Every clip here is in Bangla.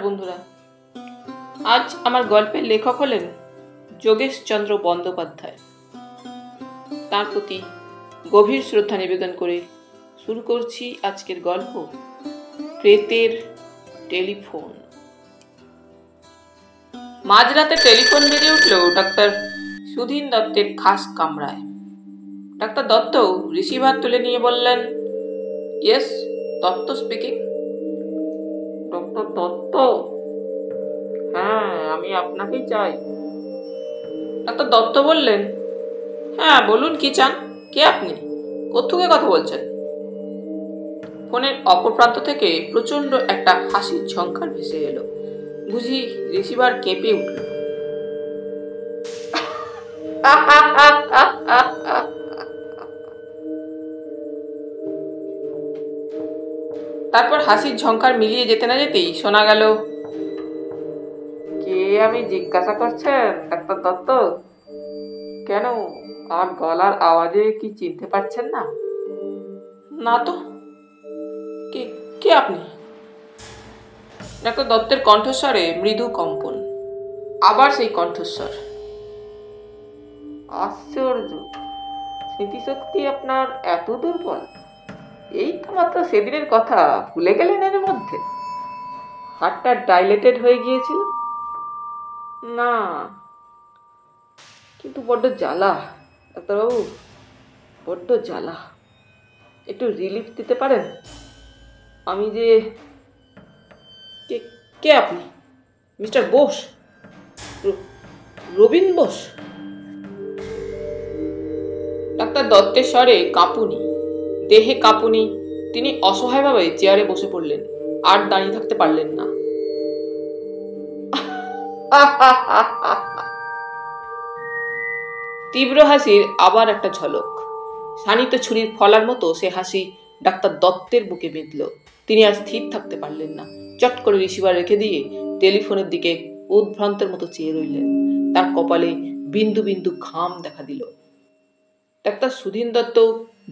বন্ধুরা, আজ আমার গল্পের লেখক হলেন যোগেশ চন্দ্র বন্দ্যোপাধ্যায়। তার প্রতি গভীর শ্রদ্ধা নিবেদন করে শুরু করছি আজকের গল্প, প্রেতের টেলিফোন। মাঝরাতে টেলিফোন বেজে উঠল ডাক্তার সুধীন দত্তের খাস কামরায়। ডাক্তার দত্ত রিসিভার তুলে নিয়ে বললেন, yes, Dutta speaking. Doctor Dutta? হ্যাঁ, আমি আপনাকেই চাই। ডাক্তার দত্ত বললেন, হ্যাঁ বলুন, কি চান? কে আপনি? কোত্থেকে কথা বলছেন? ফোনের অপর প্রান্ত থেকে প্রচন্ড একটা হাসির ঝংকার ভেসে এলো। বুঝি রিসিভার কেঁপে উঠল। তারপর হাসির ঝংকার মিলিয়ে যেতে না যেতেই শোনা গেল, কে আমি জিজ্ঞাসা করছেন ডাক্তার দত্ত? কেন, আমার গলার আওয়াজে কি চিনতে পারছেন না? না তো। কে কে আপনি? ডাক্তার দত্তের কণ্ঠস্বরে মৃদু কম্পন। আবার সেই কণ্ঠস্বর। আশ্চর্য, স্মৃতিশক্তি আপনার এত দুর্বল। এই তো মাত্র সেদিনের কথা ভুলে গেলেন এর মধ্যে? হার্টটা ডাইলেটেড হয়ে গিয়েছিল? না, কিন্তু বড্ড জ্বালা ডাক্তারবাবু, বড্ড জ্বালা। একটু রিলিফ দিতে পারেন? আমি যে... কে আপনি? মিস্টার বোস? রবিন বোস? ডাক্তার দত্তের স্বরে কাঁপুনি, দেহে কাঁপুনি। তিনি অসহায়ভাবে চেয়ারে বসে পড়লেন, আর দাঁড়িয়ে থাকতে পারলেন না। তীব্র হাসির আবার একটা ঝলক। শানিত ছুরির ফলার মতো সে হাসি ডাক্তার দত্তের বুকে বিঁধল। তিনি আর স্থির থাকতে পারলেন না। চট করে রিসিভার রেখে দিয়ে টেলিফোনের দিকে উদ্ভ্রান্তের মতো চেয়ে রইলেন। তার কপালে বিন্দু বিন্দু ঘাম দেখা দিল। ডাক্তার সুধীন দত্ত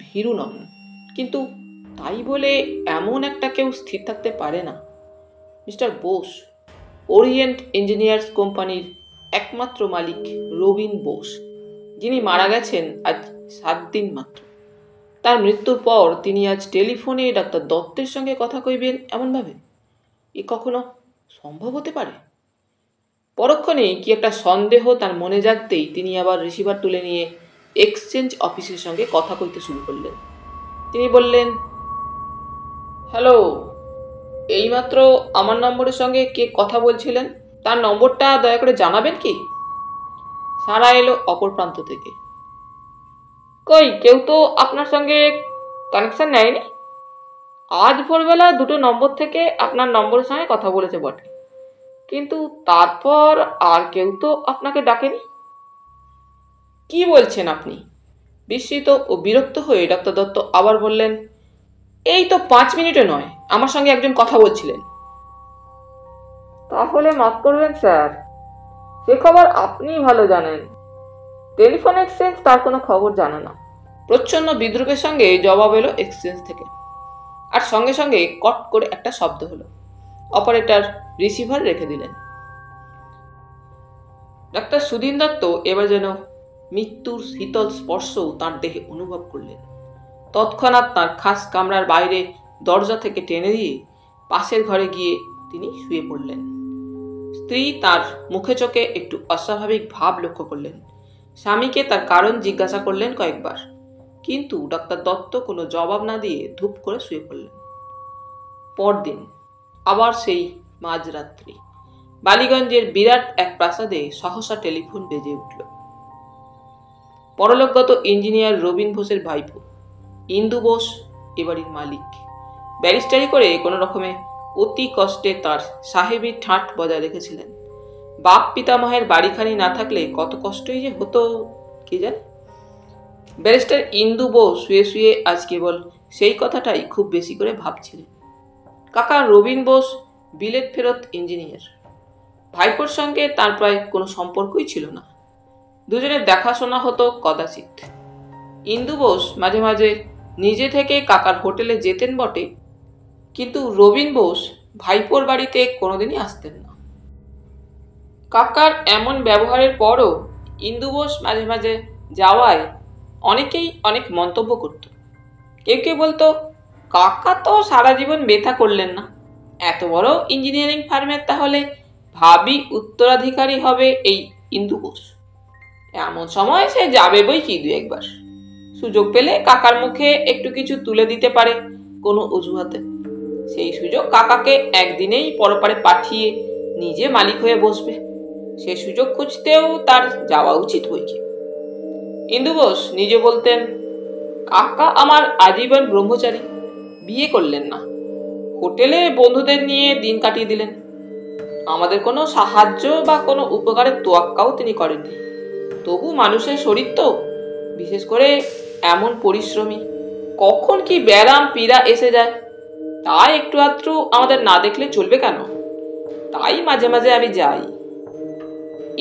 ভীরু নন, কিন্তু তাই বলে এমন একটা কেউ স্থির থাকতে পারে না। মিস্টার বোস, ওরিয়েন্ট ইঞ্জিনিয়ার্স কোম্পানির একমাত্র মালিক রবিন বোস, যিনি মারা গেছেন আজ 7 দিন মাত্র। তার মৃত্যুর পর তিনি আজ টেলিফোনে ডাক্তার দত্তের সঙ্গে কথা কইবেন এমনভাবে? এ কখনো সম্ভব হতে পারে? পরক্ষণে কি একটা সন্দেহ তার মনে জাগতেই তিনি আবার রিসিভার তুলে নিয়ে এক্সচেঞ্জ অফিসের সঙ্গে কথা কইতে শুরু করলেন। তিনি বললেন, হ্যালো, এইমাত্র আমার নম্বরের সঙ্গে কে কথা বলছিলেন? তার নম্বরটা দয়া করে জানাবেন কি? সাড়া এলো অপর প্রান্ত থেকে। কই, কেউ তো আপনার সঙ্গে কানেকশন নেয়নি। আজ ভোরবেলা 2টো নম্বর থেকে আপনার নম্বরের সঙ্গে কথা বলেছে বটে, কিন্তু তারপর আর কেউ তো আপনাকে ডাকেনি। কি বলছেন আপনি? বিস্মিত ও বিরক্ত হয়ে ডাক্তার দত্ত আবার বললেন, এই তো 5 মিনিটে নয় আমার সঙ্গে একজন কথা বলছিলেন। তাহলে মাফ করবেন স্যার, সে খবর আপনি ভালো জানেন। টেলিফোন এক্সচেঞ্জ তার কোনো খবর জানে না। প্রচ্ছন্ন বিদ্রুপের সঙ্গে জবাব এলো এক্সচেঞ্জ থেকে, আর সঙ্গে সঙ্গে কট করে একটা শব্দ হলো। অপারেটর রিসিভার রেখে দিলেন। ডাক্তার সুধীন দত্ত এবার যেন মৃত্যুর শীতল স্পর্শও তাঁর দেহে অনুভব করলেন। তৎক্ষণাৎ তাঁর খাস কামরার বাইরে দরজা থেকে টেনে দিয়ে পাশের ঘরে গিয়ে তিনি শুয়ে পড়লেন। স্ত্রী তার মুখে চোখে একটু অস্বাভাবিক ভাব লক্ষ্য করলেন। স্বামীকে তার কারণ জিজ্ঞাসা করলেন কয়েকবার, কিন্তু ডাক্তার দত্ত কোনো জবাব না দিয়ে ধূপ করে শুয়ে পড়লেন। পরদিন আবার সেই মাঝরাত্রি বালিগঞ্জের বিরাট এক প্রাসাদে সহসা টেলিফোন বেজে উঠল। পরলোকগত ইঞ্জিনিয়ার রবিন বোসের ভাইপো ইন্দু বোস এবাড়ির মালিক। ব্যারিস্টারি করে কোনো রকমে অতি কষ্টে তার সাহেবী ঠাঁট বজায় রেখেছিলেন। বাপ পিতামহের বাড়িখানি না থাকলে কত কষ্টই যে হতো কে জানে। ব্যারিস্টার ইন্দু বোস শুয়ে শুয়ে আজ কেবল সেই কথাটাই খুব বেশি করে ভাবছিলেন। কাকা রবিন বোস বিলেত ফেরত ইঞ্জিনিয়ার। ভাইপোর সঙ্গে তার প্রায় কোনো সম্পর্কই ছিল না। দুজনের দেখাশোনা হতো কদাচিৎ। ইন্দু বোস মাঝে মাঝে নিজে থেকে কাকার হোটেলে যেতেন বটে, কিন্তু রবিন বোস ভাইপোর বাড়িতে কোনোদিনই আসতেন না। কাকার এমন ব্যবহারের পরও ইন্দু বোস মাঝে মাঝে যাওয়ায় অনেকেই অনেক মন্তব্য করত। কেউ কেউ বলতো, কাকা তো সারা জীবন বেথা করলেন না, এত বড় ইঞ্জিনিয়ারিং ফার্মের তাহলে ভাবি উত্তরাধিকারী হবে এই ইন্দু বোস। এমন সময় সে যাবে বই কি দু একবার, সুযোগ পেলে কাকার মুখে একটু কিছু তুলে দিতে পারে কোনো অজুহাতে। সেই সুযোগ কাকাকে একদিনেই পরপারে পাঠিয়ে নিজে মালিক হয়ে বসবে, সে সুযোগ খুঁজতেও তার যাওয়া উচিত বই কি। ইন্দু বোস নিজে বলতেন, কাকা আমার আজীবন ব্রহ্মচারী, বিয়ে করলেন না, হোটেলে বন্ধুদের নিয়ে দিন কাটিয়ে দিলেন, আমাদের কোনো সাহায্য বা কোনো উপকারের তোয়াক্কাও তিনি করেননি। তবু মানুষের শরীর তো, বিশেষ করে এমন পরিশ্রমী, কখন কি ব্যারাম পীড়া এসে যায়, তাই একটু আধটু আমাদের না দেখলে চলবে কেন? তাই মাঝে মাঝে আমি যাই।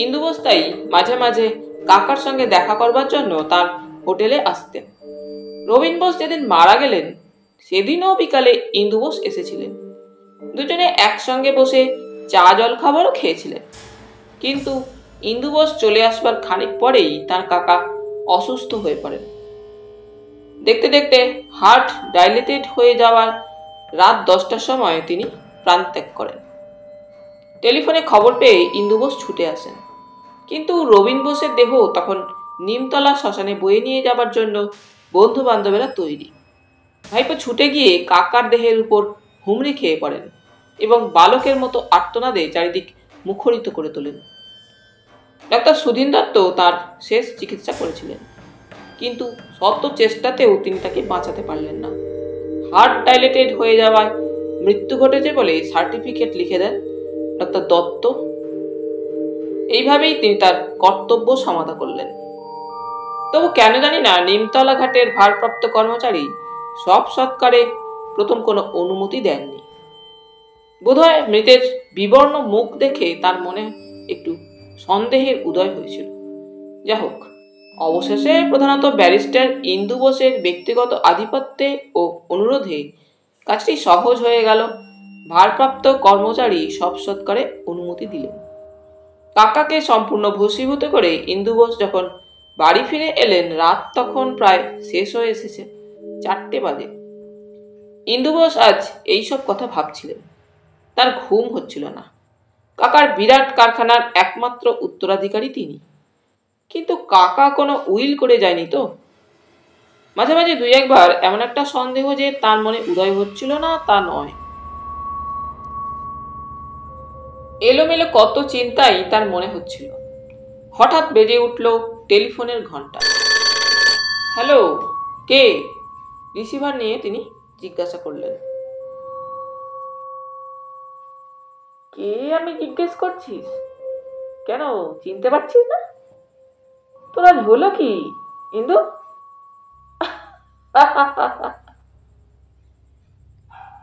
ইন্দু বোস তাই মাঝে মাঝে কাকার সঙ্গে দেখা করবার জন্য তার হোটেলে আসতেন। রবীন বোস যেদিন মারা গেলেন সেদিনও বিকালে ইন্দু বোস এসেছিলেন। দুজনে একসঙ্গে বসে চা জল খাবারও খেয়েছিলেন। কিন্তু ইন্দু বোস চলে আসবার খানিক পরেই তার কাকা অসুস্থ হয়ে পড়েন। দেখতে দেখতে হার্ট ডাইলেটেড হয়ে যাওয়ার রাত 10টার সময় তিনি প্রাণত্যাগ করেন। টেলিফোনে খবর পেয়ে ইন্দু বোস ছুটে আসেন, কিন্তু রবীন বোসের দেহ তখন নিমতলা শ্মশানে বয়ে নিয়ে যাবার জন্য বন্ধু বান্ধবেরা তৈরি। ভাইপো ছুটে গিয়ে কাকার দেহের উপর হুমড়ি খেয়ে পড়েন এবং বালকের মতো আর্তনাদে চারিদিক মুখরিত করে তোলেন। ডাক্তার সুধীন দত্ত তার শেষ চিকিৎসা করেছিলেন, কিন্তু শত চেষ্টাতেও তিনি তাকে বাঁচাতে পারলেন না। হার্ট ডাইলেটেড হয়ে যাওয়ায় মৃত্যু ঘটেছে বলে সার্টিফিকেট লিখে দেন ডাক্তার দত্ত। এইভাবেই তিনি তার কর্তব্য সমাধা করলেন। তবু কেন জানি না নিমতলা ঘাটের ভারপ্রাপ্ত কর্মচারী সব সৎকারে প্রথম কোনো অনুমতি দেননি। বোধহয় মৃতের বিবর্ণ মুখ দেখে তার মনে একটু সন্দেহের উদয় হয়েছিল। যা হোক, অবশেষে প্রধানত ব্যারিস্টার ইন্দু বোসের ব্যক্তিগত আধিপত্যে ও অনুরোধে কাজটি সহজ হয়ে গেল। ভারপ্রাপ্ত কর্মচারী সব সৎকারে অনুমতি দিলেন। কাকাকে সম্পূর্ণ ভস্মীভূত করে ইন্দু বোস যখন বাড়ি ফিরে এলেন, রাত তখন প্রায় শেষ হয়ে এসেছে, 4টে বাজে। ইন্দু বোস আজ এইসব কথা ভাবছিলেন, তার ঘুম হচ্ছিল না। কাকার বিরাট কারখানার একমাত্র উত্তরাধিকারী তিনি, কিন্তু কাকা কোনো উইল করে যায়নি তো? মাঝে মাঝে দুই একবার এমন একটা সন্দেহ যে তার মনে উদয় হচ্ছিল না তা নয়, এলোমেলো কত চিন্তাই তার মনে হচ্ছিল। হঠাৎ বেজে উঠল টেলিফোনের ঘন্টা। হ্যালো, কে? রিসিভার নিয়ে তিনি জিজ্ঞাসা করলেন। কে আমি জিজ্ঞেস করছিস? কেন, চিনতে পারছিস না? তোর আজ হলো কি ইন্দু?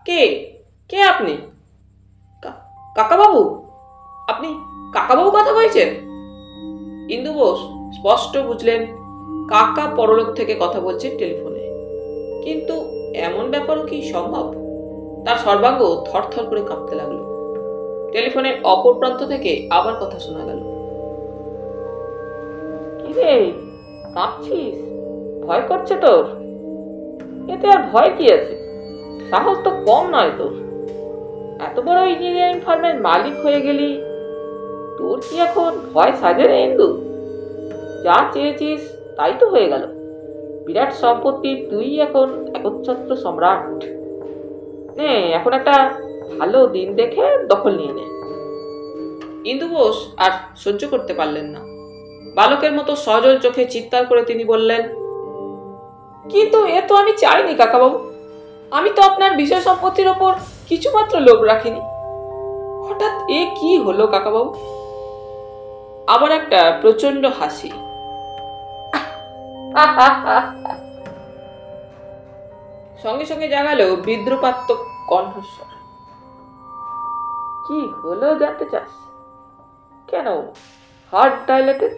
কে কে আপনি? কাকাবাবু? আপনি কাকাবাবু কথা বলছেন? ইন্দু বোস স্পষ্ট বুঝলেন কাকা পরলোক থেকে কথা বলছেন টেলিফোনে, কিন্তু এমন ব্যাপারও কি সম্ভব? তার সর্বাঙ্গ থরথর করে কাঁপতে লাগলো। টেলিফোনের অপর প্রান্ত থেকে আবার কথা শোনা গেল। কি রে, কাঁপছিস? ভয় করছে তোর? এতে আর ভয় কি আছে? সাহস তো কম নয় তোর। এত বড় ইঞ্জিনিয়ারিং ফার্মের মালিক হয়ে গেলি, তোর কি এখন ভয় সাজে রে ইন্দু? যা চেয়েছিস তাই তো হয়ে গেল। বিরাট সম্পত্তি, তুই এখন একচ্ছত্র সম্রাট। নে, এখন একটা ভালো দিন দেখে দখল নিয়ে নে। ইন্দু বোস আর সহ্য করতে পারলেন না। বালকের মতো সজল চোখে চিৎকার করে তিনি বললেন, কিন্তু এ তো আমি চাইনি কাকাবাবু। আমি তো আপনার বিষয় সম্পত্তির ওপর কিছুমাত্র লোভ রাখিনি। হঠাৎ এ কি হলো কাকাবাবু? আবার একটা প্রচন্ড হাসি। সঙ্গে সঙ্গে জাগালো বিদ্রুপাত্মক কণ্ঠস্বর। কি হলো জানতে চাস? কেন, হার্ট ডাইলেটেড?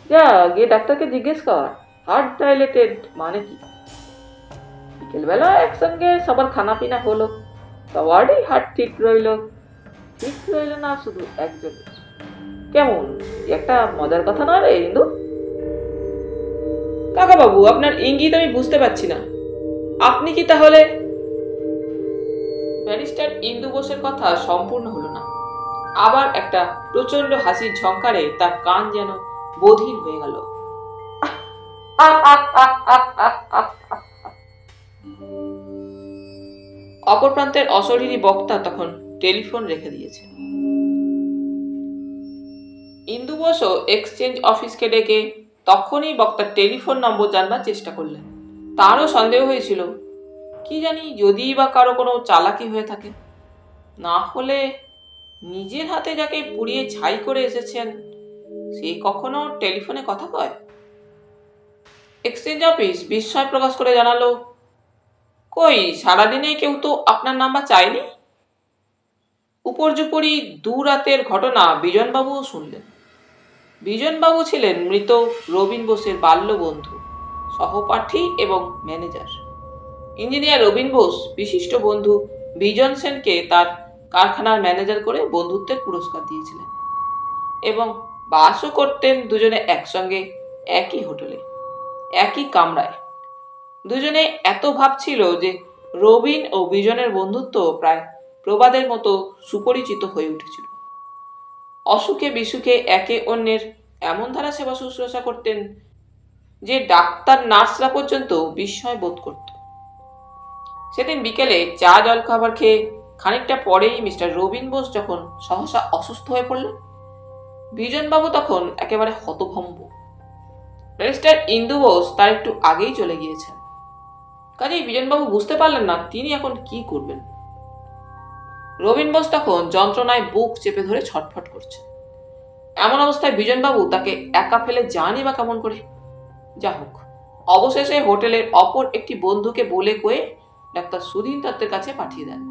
যা গিয়ে ডাক্তারকে জিজ্ঞেস কর হার্ট ডাইলেটেড মানে কি। বিকেলবেলা একসঙ্গে সবার খানা পিনা হলো, সবারই হাত ঠিক রইল না শুধু একজনের। কেমন, একটা মজার কথা না রে ইন্দু? কাকা বাবু, আপনার ইঙ্গিত আমি বুঝতে পারছি না। আপনি কি তাহলে? ব্যারিস্টার ইন্দু বোসের কথা সম্পূর্ণ হলো না। আবার একটা প্রচন্ড হাসির ঝংকারে তার কান যেন বধির হয়ে গেল। অপর প্রান্তের অশরীরী বক্তা তখন টেলিফোন রেখে দিয়েছে। ইন্দু বোসও এক্সচেঞ্জ অফিসকে ডেকে তখনই বক্তার টেলিফোন নম্বর জানবার চেষ্টা করলেন। তারও সন্দেহ হয়েছিল, কি জানি যদি বা কারো কোনো চালাকি হয়ে থাকে, না হলে নিজের হাতে যাকে পুড়িয়ে ছাই করে এসেছেন সে কখনো টেলিফোনে কথা কয়? এক্সচেঞ্জ অফিস বিস্ময় প্রকাশ করে জানালো, কই সারাদিনে কেউ তো আপনার নাম্বার চায়নি। উপর্যুপরি দু রাতের ঘটনা বিজনবাবুও শুনলেন। বিজনবাবু ছিলেন মৃত রবিন বোসের বাল্য বন্ধু, সহপাঠী এবং ম্যানেজার। ইঞ্জিনিয়ার রবিন বোস বিশিষ্ট বন্ধু বিজন সেনকে তার কারখানার ম্যানেজার করে বন্ধুত্বের পুরস্কার দিয়েছিলেন এবং বাসও করতেন দুজনে একসঙ্গে একই হোটেলে, একই কামরায়। দুজনে এত ভাব ছিল যে রবিন ও বিজনের বন্ধুত্ব প্রায় প্রবাদের মতো সুপরিচিত হয়ে উঠেছিল। অসুখে বিসুখে একে অন্যের এমন ধারা সেবা শুশ্রূষা করতেন যে ডাক্তার নার্সরা পর্যন্ত বিস্ময় বোধ করত। সেদিন বিকেলে চা জল খাবার খেয়ে খানিকটা পরেই মিস্টার রবিন বোস যখন সহসা অসুস্থ হয়ে পড়লেন, বিজনবাবু তখন একেবারে হতভম্ব। ব্যারিস্টার ইন্দু বোস তার একটু আগেই চলে গিয়েছেন, কাজেই বিজনবাবু বুঝতে পারলেন না তিনি এখন কি করবেন। রবিন বোস তখন যন্ত্রণায় বুক চেপে ধরে ছটফট করছে। এমন অবস্থায় বিজনবাবু তাকে একা ফেলে যানই বা কেমন করে? যা হোক, অবশেষে হোটেলের অপর একটি বন্ধুকে বলে কয়ে ডাক্তার সুধীন দত্তের কাছে পাঠিয়ে দেন।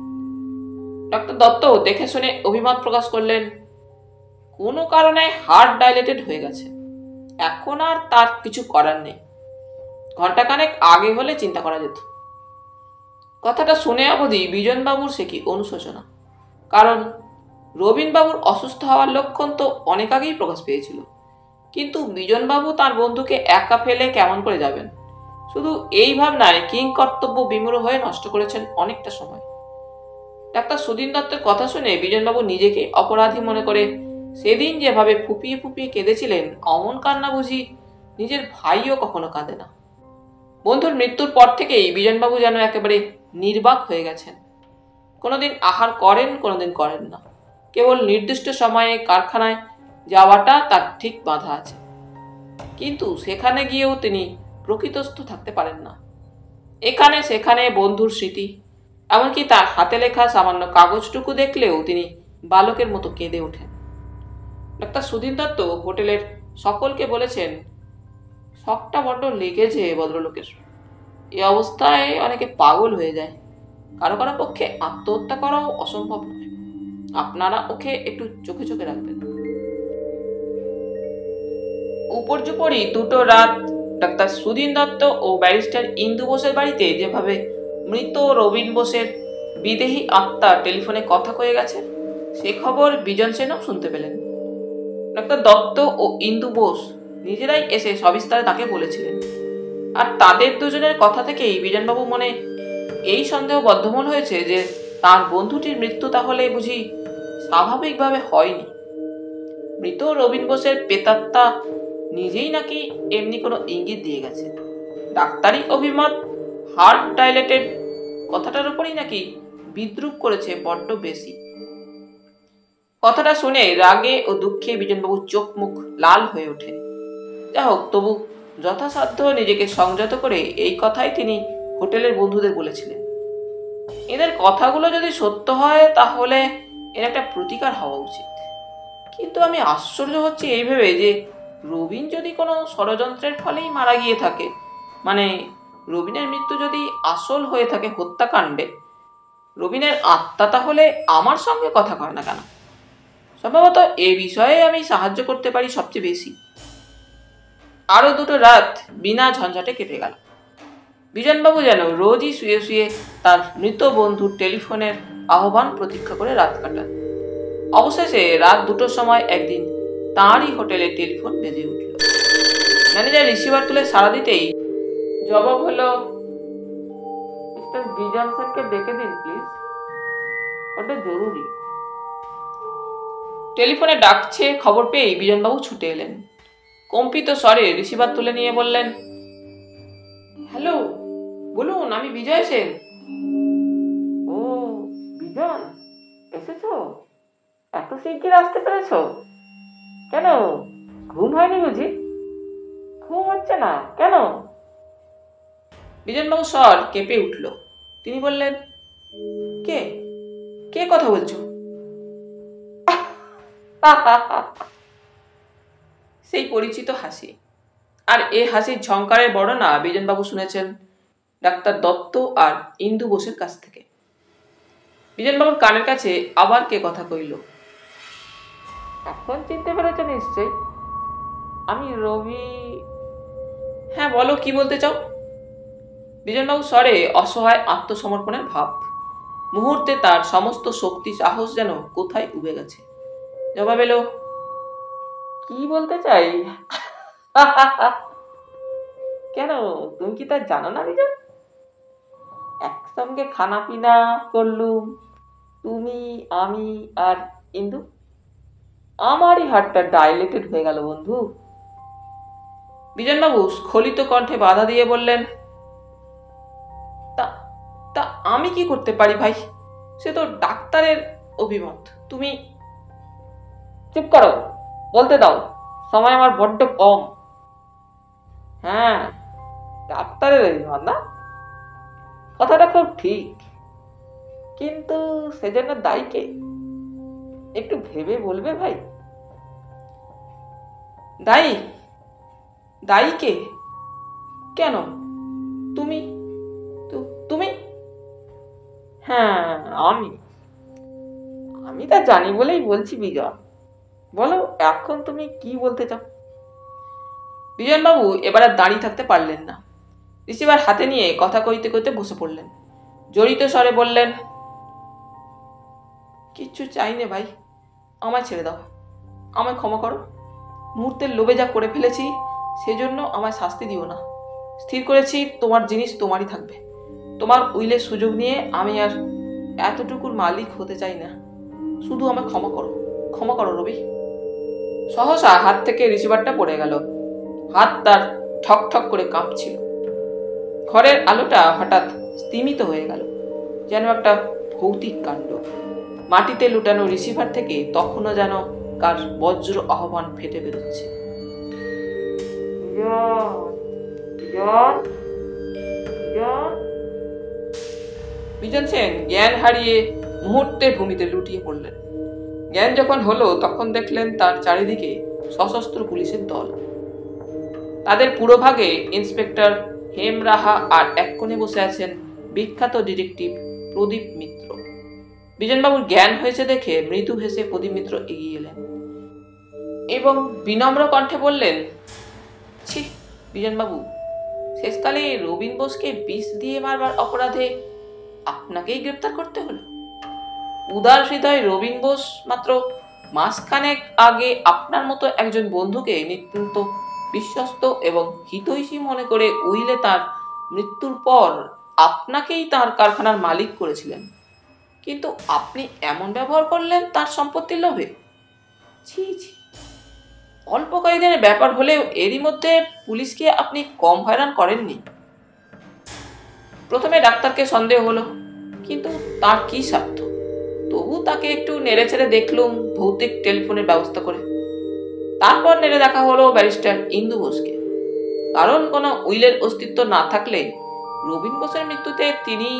ডাক্তার দত্ত দেখে শুনে অভিমত প্রকাশ করলেন, কোনো কারণে হার্ট ডাইলেটেড হয়ে গেছে, এখন আর তার কিছু করার নেই, ঘন্টাখানেক আগে হলে চিন্তা করা যেত। কথাটা শুনে অবধি বিজনবাবুর সে কি অনুশোচনা, কারণ রবিনবাবুর অসুস্থ হওয়ার লক্ষণ তো অনেক আগেই প্রকাশ পেয়েছিল। কিন্তু বিজনবাবু তার বন্ধুকে একা ফেলে কেমন করে যাবেন? শুধু এই ভাবনায় কিং কর্তব্য বিমূঢ় হয়ে নষ্ট করেছেন অনেকটা সময়। ডাক্তার সুধীন দত্তের কথা শুনে বিজনবাবু নিজেকে অপরাধী মনে করে সেদিন যেভাবে ফুপিয়ে ফুপিয়ে কেঁদেছিলেন, অমন কান্না বুঝি নিজের ভাইও কখনো কাঁদে না। বন্ধুর মৃত্যুর পর থেকেই বিজনবাবু যেন একেবারে নির্বাক হয়ে গেছেন। কোনোদিন আহার করেন, কোনোদিন করেন না। কেবল নির্দিষ্ট সময়ে কারখানায় যাওয়াটা তার ঠিক বাঁধা আছে, কিন্তু সেখানে গিয়েও তিনি প্রকৃতস্থ থাকতে পারেন না। এখানে সেখানে বন্ধুর স্মৃতি, এমনকি তার হাতে লেখা সামান্য কাগজটুকু দেখলেও তিনি বালকের মতো কেঁদে ওঠেন। ডাক্তার সুধীন দত্ত হোটেলের সকলকে বলেছেন, শখটা বড্ড লেগেছে ভদ্রলোকের, এই অবস্থায় অনেকে পাগল হয়ে যায়, কারো কারো পক্ষে আত্মহত্যা করাও অসম্ভব নয়, আপনারা ওকে একটু চোখে চোখে রাখবেন। উপর্যুপরি দুটো রাত ডাক্তার সুধীন দত্ত ও ব্যারিস্টার ইন্দু বোসের বাড়িতে যেভাবে মৃত রবিন বোসের বিদেহী আত্মা টেলিফোনে কথা কয়ে গেছে, সে খবর বিজন সেনও শুনতে পেলেন। ডাক্তার দত্ত ও ইন্দু বোস নিজেরাই এসে সবিস্তারে তাকে বলেছিলেন, আর তাদের দুজনের কথা থেকেই বিজনবাবু মনে এই সন্দেহ বদ্ধমূল হয়েছে যে তার বন্ধুটির মৃত্যু তাহলে বুঝি স্বাভাবিকভাবে হয়নি। মৃত রবিন বোসের প্রেতাত্মা নিজেই নাকি এমনি কোনো ইঙ্গিত দিয়ে গেছে। ডাক্তারি অভিমত হার্ট ডাইলেটেড কথাটার উপরই নাকি বিদ্রুপ করেছে বড্ড বেশি। কথাটা শুনে রাগে ও দুঃখে বিজনবাবুর চোখ মুখ লাল হয়ে ওঠে। যা হোক, তবু যথাসাধ্য নিজেকে সংযত করে এই কথাই তিনি হোটেলের বন্ধুদের বলেছিলেন, এদের কথাগুলো যদি সত্য হয় তাহলে এর একটা প্রতিকার হওয়া উচিত। কিন্তু আমি আশ্চর্য হচ্ছি এই ভেবে যে রবিন যদি কোনো ষড়যন্ত্রের ফলেই মারা গিয়ে থাকে, মানে রবিনের মৃত্যু যদি আসল হয়ে থাকে হত্যাকাণ্ডে, রবিনের আত্মা তাহলে আমার সঙ্গে কথা কয় না কেন? সম্ভবত এ বিষয়ে আমি সাহায্য করতে পারি সবচেয়ে বেশি। আরো দুটো রাত বিনা ঝঞ্ঝাটে কেটে গেল। বিজনবাবু যেন রোজই শুয়ে শুয়ে তার মৃত বন্ধুর টেলিফোনের আহ্বান প্রতীক্ষা করে রাত কাটান। অবশেষে রাত 2টোর সময় একদিন তাঁরই হোটেলে টেলিফোন বেজে উঠল। ম্যানেজার রিসিভার তুলে সাড়া দিতেই জবাব হলো, মিস্টার বিজন স্যারকে ডেকে দিন প্লিজ, ওটা জরুরি। টেলিফোনে ডাকছে খবর পেয়েই বিজনবাবু ছুটে এলেন। কম্পিত স্বরে রিসিভার তুলে নিয়ে বললেন, হ্যালো, বলুন, আমি বিজয় সেন। ও বিজন, এসেছো? এত শিগগির আসতে পেরেছ? কেন, ঘুম হয়নি বুঝি? ঘুম হচ্ছে না কেন? বিজনবাবু স্বর কেঁপে উঠল। তিনি বললেন, কে কে কথা বলছো? সেই পরিচিত হাসি। আর এ হাসির ঝংকারের বর্ণনা বিজনবাবু শুনেছেন ডাক্তার দত্ত আর ইন্দু বোসের কাছ থেকে। বিজনবাবুর কানের কাছে আবার কে কথা কইল, এখন চিনতে পেরেছ নিশ্চয়, আমি রবি। হ্যাঁ বলো, কি বলতে চাও? বিজনবাবু স্বরে অসহায় আত্মসমর্পণের ভাব। মুহূর্তে তার সমস্ত শক্তি সাহস যেন কোথায় উবে গেছে। জবাব এলো, কি বলতে চাই? কেন, তুমি কি তা জানো না বিজন? একসঙ্গে খানা পিনা করলুম, তুমি, আমি আর ইন্দু। আমারই হাতটা ডাইলেটেড হয়ে গেল বন্ধু। বিজনবাবু স্খলিত কণ্ঠে বাধা দিয়ে বললেন, তা তা আমি কি করতে পারি ভাই? সে তো ডাক্তারের অভিমত। তুমি চুপ করো, বলতে দাও, সময় আমার বড্ড কম। হ্যাঁ, ডাক্তারের অভিমত না, কথাটা খুব ঠিক, কিন্তু সেজন্য দায়ী কে? একটু ভেবে বলবে ভাই। দায়ী? দায়ী কে? কেন, তুমি? তুমি? হ্যাঁ, আমি আমি তা জানি বলেই বলছি বিজন। বলো, এখন তুমি কি বলতে চাও? বিজনবাবু এবার আর দাঁড়িয়ে থাকতে পারলেন না। রিসিভার হাতে নিয়ে কথা কইতে কইতে বসে পড়লেন। জড়িত স্বরে বললেন, কিচ্ছু চাই নে ভাই, আমায় ছেড়ে দাও, আমায় ক্ষমা করো। মুহূর্তের লোভে যা করে ফেলেছি সেজন্য আমায় শাস্তি দিও না। স্থির করেছি তোমার জিনিস তোমারই থাকবে। তোমার উইলের সুযোগ নিয়ে আমি আর এতটুকুর মালিক হতে চাই না। শুধু আমায় ক্ষমা করো, ক্ষমা করো রবি। সহসা হাত থেকে রিসিভারটা পড়ে গেল। হাত তার ঠক ঠক করে কাঁপছিল। ঘরের আলোটা হঠাৎ স্তিমিত হয়ে গেল, যেন একটা ভৌতিক কাণ্ড। মাটিতে লুটানো রিসিভার থেকে তখনও যেন কার বজ্র আহ্বান ফেটে বেরোচ্ছে, বিজন সেন জ্ঞান হারিয়ে মুহূর্তে ভূমিতে লুটিয়ে পড়লেন। জ্ঞান যখন হলো তখন দেখলেন তার চারিদিকে সশস্ত্র পুলিশের দল। তাদের পুরোভাগে ইন্সপেক্টর হেম রাহা আর এক কোণে বসে আছেন বিখ্যাত ডিটেকটিভ প্রদীপ মিত্র। বিজনবাবুর জ্ঞান হয়েছে দেখে মৃদু হেসে প্রদীপ মিত্র এগিয়ে এলেন এবং বিনম্র কণ্ঠে বললেন, ছি বিজনবাবু, শেষকালে রবীন বোসকে বিষ দিয়ে মারবার অপরাধে আপনাকেই গ্রেপ্তার করতে হলো। উদার হৃদয় রবীন বোস মাত্র মাসখানেক আগে আপনার মতো একজন বন্ধুকে নিতান্ত বিশ্বস্ত এবং হিতৈষী মনে করে উইলে তার মৃত্যুর পর আপনাকেই তার কারখানার মালিক করেছিলেন, কিন্তু আপনি এমন ব্যবহার করলেন তার সম্পত্তির লোভে। ছি ছি, অল্প কয়েকদিনের ব্যাপার হলেও এরই মধ্যে পুলিশকে আপনি কম হয়রান করেননি। প্রথমে ডাক্তারকে সন্দেহ হলো, কিন্তু তার কি স্বার্থ? তবু তাকে একটু নেড়ে ছেড়ে দেখলুম ভৌতিক টেলিফোনের ব্যবস্থা করে। তারপর নেড়ে দেখা হলো ব্যারিস্টার ইন্দু বোসকে, কারণ কোনো উইলের অস্তিত্ব না থাকলে রবীন বোসের মৃত্যুতে তিনি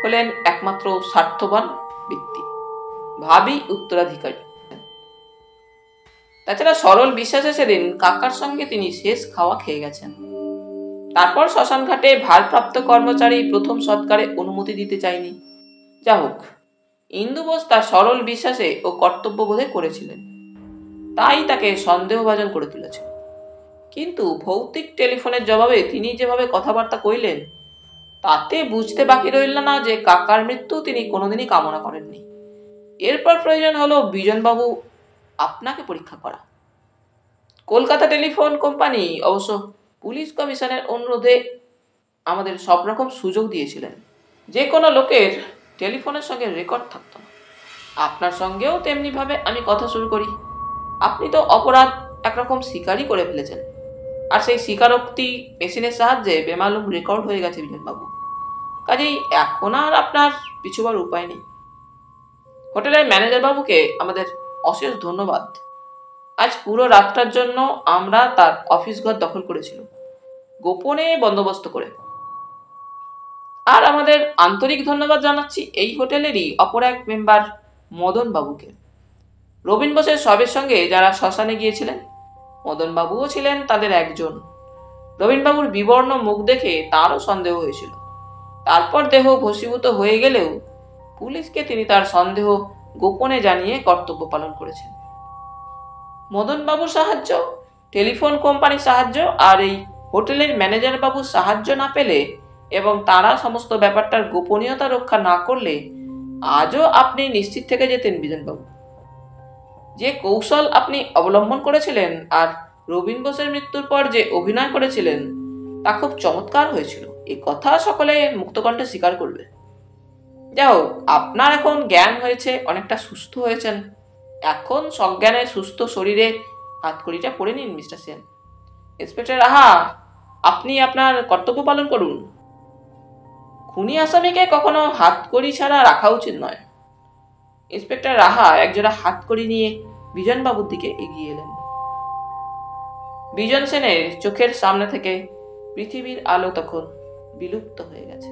হলেন একমাত্র স্বার্থবান ব্যক্তি, ভাবী উত্তরাধিকারী। তাছাড়া সরল বিশ্বাসে সেদিন কাকার সঙ্গে তিনি শেষ খাওয়া খেয়ে গেছেন। তারপর শ্মশান ঘাটে ভারপ্রাপ্ত কর্মচারী প্রথম সৎকারে অনুমতি দিতে চায়নি। যা হোক, ইন্দু বোস তার সরল বিশ্বাসে ও কর্তব্যবোধে করেছিলেন, তাই তাকে সন্দেহভাজন করে তুলেছিল। কিন্তু ভৌতিক টেলিফোনের জবাবে তিনি যেভাবে কথাবার্তা কইলেন তাতে বুঝতে বাকি রইল না যে কাকার মৃত্যু তিনি কোনোদিনই কামনা করেননি। এরপর প্রয়োজন হলো বিজনবাবু আপনাকে পরীক্ষা করা। কলকাতা টেলিফোন কোম্পানি অবশ্য পুলিশ কমিশনের অনুরোধে আমাদের সব রকম সুযোগ দিয়েছিলেন। যে কোনো লোকের টেলিফোনের সঙ্গে রেকর্ড থাকতো না। আপনার সঙ্গেও তেমনিভাবে আমি কথা শুরু করি। আপনি তো অপরাধ একরকম স্বীকারই করে ফেলেছেন, আর সেই স্বীকারোক্তি মেশিনের সাহায্যে বেমালুম রেকর্ড হয়ে গেছে বিজনবাবু। কাজেই এখন আর আপনার পিছুবার উপায় নেই। হোটেলের ম্যানেজার বাবুকে আমাদের অশেষ ধন্যবাদ। আজ পুরো রাতটার জন্য আমরা তার অফিস ঘর দখল করেছিল, গোপনে বন্দোবস্ত করে। আর আমাদের আন্তরিক ধন্যবাদ জানাচ্ছি এই হোটেলেরই অপর এক মেম্বার মদন বাবুকে। রবীন বোসের সবের সঙ্গে যারা শ্মশানে গিয়েছিলেন, মদন বাবুও ছিলেন তাদের একজন। রবীনবাবুর বিবর্ণ মুখ দেখে তারও সন্দেহ হয়েছিল। তারপর দেহ ভস্মীভূত হয়ে গেলেও পুলিশকে তিনি তার সন্দেহ গোপনে জানিয়ে কর্তব্য পালন করেছেন। মদন বাবুর সাহায্য, টেলিফোন কোম্পানির সাহায্য আর এই হোটেলের ম্যানেজার বাবুর সাহায্য না পেলে এবং তারা সমস্ত ব্যাপারটার গোপনীয়তা রক্ষা না করলে আজও আপনি নিশ্চিত থেকে যেতেন বিজনবাবু। যে কৌশল আপনি অবলম্বন করেছিলেন আর রবীন বোসের মৃত্যুর পর যে অভিনয় করেছিলেন তা খুব চমৎকার হয়েছিল, এ কথা সকলে মুক্তকণ্ঠে স্বীকার করবে। যাই হোক, আপনার এখন জ্ঞান হয়েছে, অনেকটা সুস্থ হয়েছেন। এখন সজ্ঞানে সুস্থ শরীরে হাতকড়িটা পরে নিন মিস্টার সেন। ইন্সপেক্টর রাহা, আপনি আপনার কর্তব্য পালন করুন। খুনি আসামিকে কখনো হাতকড়ি ছাড়া রাখা উচিত নয়। ইন্সপেক্টর রাহা একজোড়া হাতকড়ি নিয়ে বিজনবাবুর দিকে এগিয়ে এলেন। বিজন সেনের চোখের সামনে থেকে পৃথিবীর আলো তখন বিলুপ্ত হয়ে গেছে।